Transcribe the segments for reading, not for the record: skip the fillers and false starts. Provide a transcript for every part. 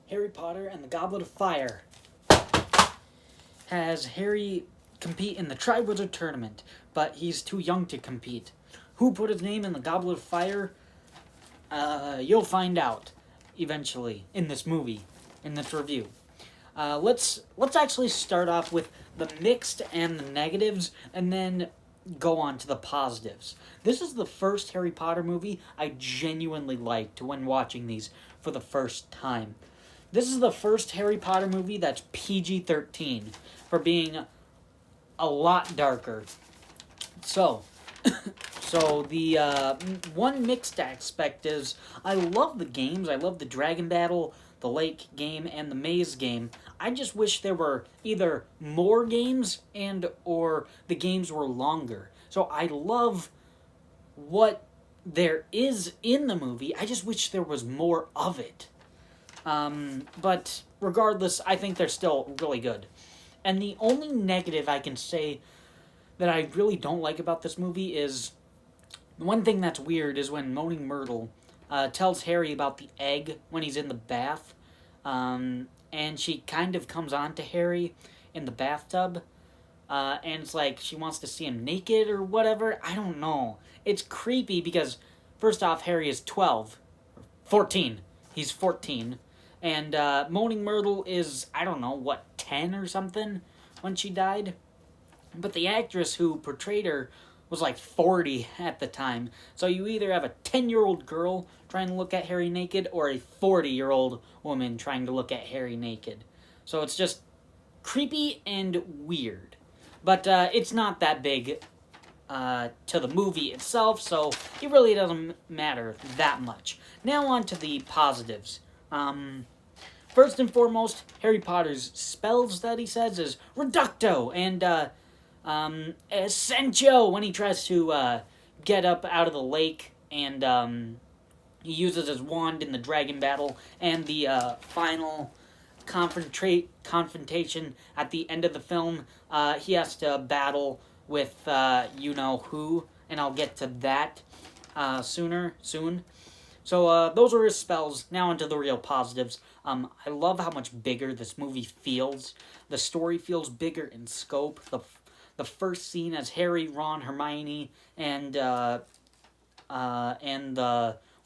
Harry Potter and the Goblet of Fire has Harry compete in the Triwizard Tournament, but he's too young to compete. Who put his name in the Goblet of Fire? You'll find out eventually in this movie, in this review. Let's actually start off with the mixed and the negatives, and then go on to the positives. This is the first Harry Potter movie I genuinely liked when watching these for the first time. This is the first Harry Potter movie that's PG-13 for being a lot darker. So the one mixed aspect is I love the games. I love the Dragon Battle, the Lake game, and the Maze game. I just wish there were either more games or the games were longer. So I love what there is in the movie. I just wish there was more of it. But regardless, I think they're still really good. And the only negative I can say that I really don't like about this movie is one thing that's weird is when Moaning Myrtle tells Harry about the egg when he's in the bath. And she kind of comes on to Harry in the bathtub. And it's like she wants to see him naked or whatever. I don't know. It's creepy because, first off, Harry is 12. 14. He's 14. And Moaning Myrtle is, 10 or something when she died? But the actress who portrayed her was like 40 at the time. So you either have a 10-year-old girl trying to look at Harry naked or a 40-year-old woman trying to look at Harry naked. So it's just creepy and weird. But it's not that big to the movie itself, so it really doesn't matter that much. Now on to the positives. First and foremost, Harry Potter's spells that he says is Reducto and Essentio when he tries to get up out of the lake, and he uses his wand in the dragon battle, and the final confrontation at the end of the film, he has to battle with you-know-who, and I'll get to that soon. So those are his spells. Now onto the real positives. I love how much bigger this movie feels. The story feels bigger in scope. The first scene as Harry, Ron, Hermione, and the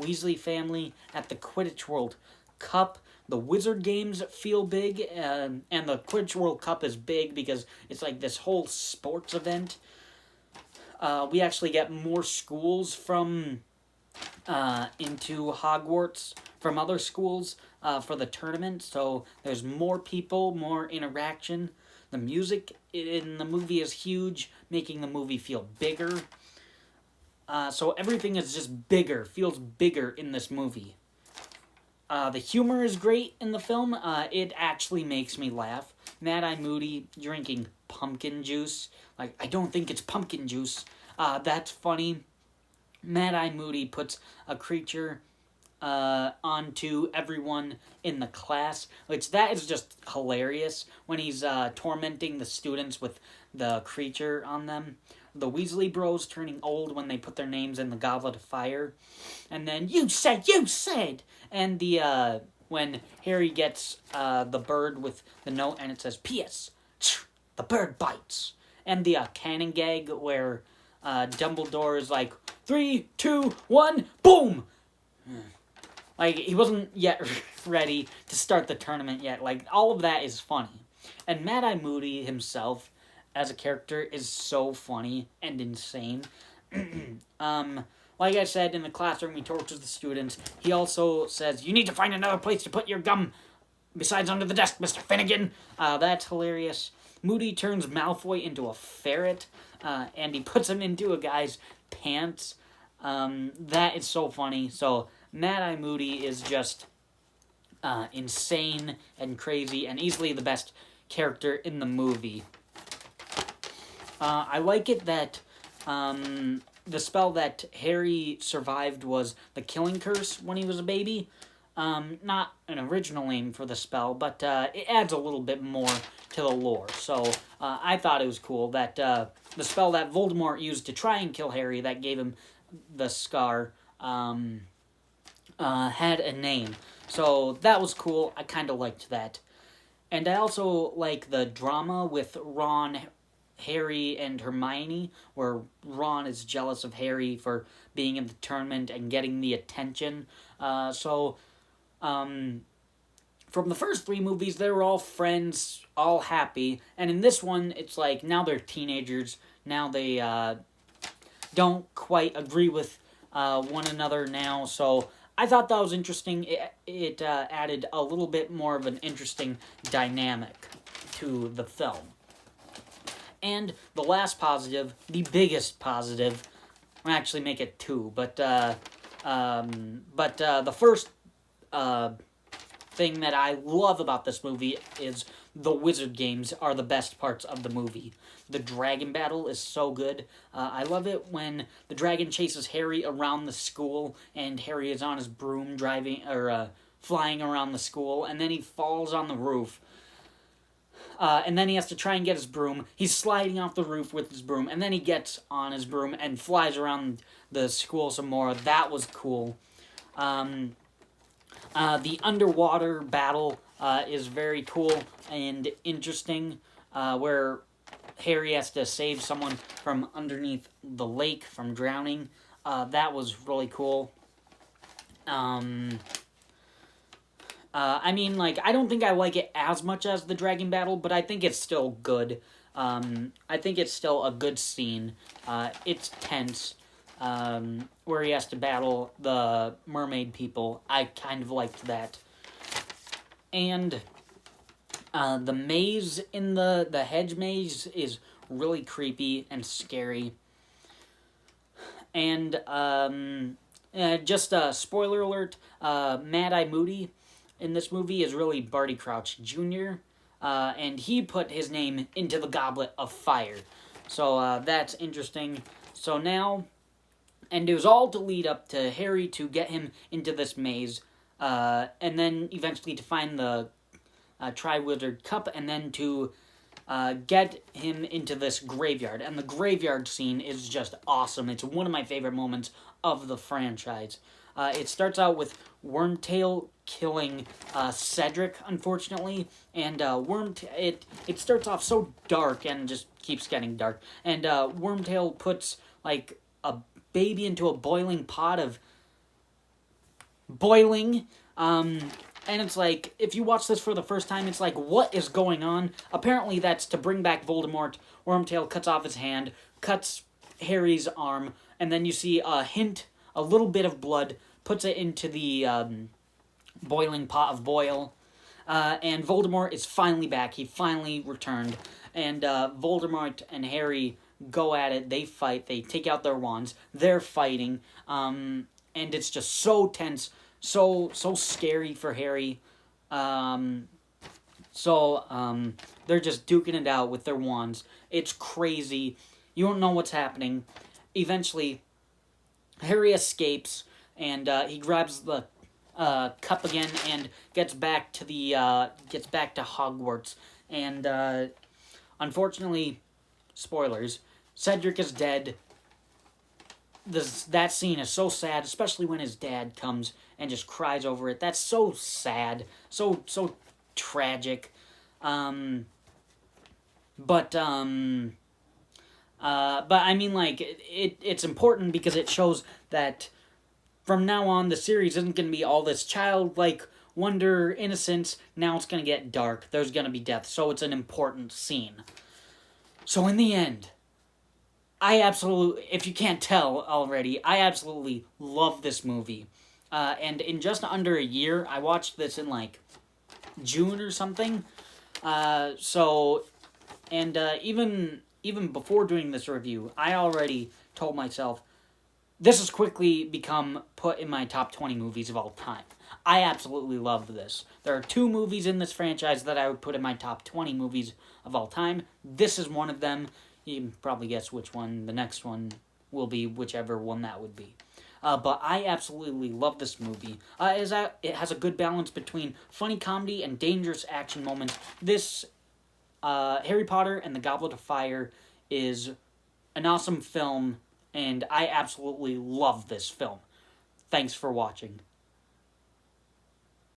Weasley family at the Quidditch World Cup. The Wizard Games feel big, and the Quidditch World Cup is big because it's like this whole sports event. We actually get more schools from into Hogwarts from other schools for the tournament, so there's more people, more interaction. The music in the movie is huge, making the movie feel bigger. So everything is just bigger, feels bigger in this movie. The humor is great in the film. It actually makes me laugh. Mad-Eye Moody drinking pumpkin juice. Like, I don't think it's pumpkin juice. That's funny. Mad-Eye Moody puts a creature onto everyone in the class, which that is just hilarious when he's tormenting the students with the creature on them. The Weasley Bros turning old when they put their names in the Goblet of Fire. And then, you said! And the, when Harry gets the bird with the note and it says, P.S. The bird bites. And the cannon gag where Dumbledore is like, 3, 2, 1, boom! Like, he wasn't yet ready to start the tournament yet. Like, all of that is funny. And Mad-Eye Moody himself, as a character, is so funny and insane. Like I said, in the classroom, he tortures the students. He also says, you need to find another place to put your gum besides under the desk, Mr. Finnegan. That's hilarious. Moody turns Malfoy into a ferret, and he puts him into a guy's pants. That is so funny. So Mad-Eye Moody is just insane and crazy and easily the best character in the movie. I like it that the spell that Harry survived was the Killing Curse when he was a baby. Not an original name for the spell, but it adds a little bit more to the lore. So I thought it was cool that the spell that Voldemort used to try and kill Harry that gave him the scar had a name. So that was cool. I kind of liked that. And I also like the drama with Ron, Harry, and Hermione, where Ron is jealous of Harry for being in the tournament and getting the attention. From the first three movies, they were all friends, all happy. And in this one, it's like now they're teenagers. Now they don't quite agree with one another now. So I thought that was interesting. It added a little bit more of an interesting dynamic to the film. And the last positive, the biggest positive, I'll actually make it two, but the first thing that I love about this movie is the wizard games are the best parts of the movie. The dragon battle is so good. I love it when the dragon chases Harry around the school and Harry is on his broom driving or flying around the school, and then he falls on the roof. And then he has to try and get his broom. He's sliding off the roof with his broom, and then he gets on his broom and flies around the school some more. That was cool. The underwater battle is very cool and interesting, where Harry has to save someone from underneath the lake from drowning. That was really cool. I don't think I like it as much as the dragon battle, but I think it's still good. I think it's still a good scene. It's tense, where he has to battle the mermaid people. I kind of liked that. And the maze in the hedge maze is really creepy and scary. And just a spoiler alert, Mad-Eye Moody in this movie is really Barty Crouch Jr., and he put his name into the Goblet of Fire. So that's interesting. So now, and it was all to lead up to Harry to get him into this maze, and then eventually to find the Triwizard Cup, and then to get him into this graveyard. And the graveyard scene is just awesome. It's one of my favorite moments of the franchise. It starts out with Wormtail killing Cedric, unfortunately, and it starts off so dark and just keeps getting dark. And Wormtail puts like a baby into a boiling pot of boiling. And it's like, if you watch this for the first time, it's like, what is going on? Apparently that's to bring back Voldemort. Wormtail cuts off his hand, cuts Harry's arm, and then you see a little bit of blood, puts it into the boiling pot of boil, and Voldemort is finally back. He finally returned, and Voldemort and Harry go at it. They fight. They take out their wands. They're fighting, and it's just so tense, so scary for Harry. They're just duking it out with their wands. It's crazy. You don't know what's happening. Eventually, Harry escapes, and he grabs the cup again and gets back to Hogwarts. And unfortunately, spoilers, Cedric is dead. That scene is so sad, especially when his dad comes and just cries over it. That's so sad, so tragic. But I mean, like, it's important because it shows that from now on, the series isn't going to be all this childlike wonder, innocence. Now it's going to get dark. There's going to be death. So it's an important scene. So in the end, if you can't tell already, I absolutely love this movie. And in just under a year, I watched this in like June or something. Even before doing this review, I already told myself, this has quickly become put in my top 20 movies of all time. I absolutely love this. There are 2 movies in this franchise that I would put in my top 20 movies of all time. This is one of them. You can probably guess which one the next one will be, whichever one that would be. But I absolutely love this movie. It has a good balance between funny comedy and dangerous action moments. This Harry Potter and the Goblet of Fire is an awesome film, and I absolutely love this film. Thanks for watching.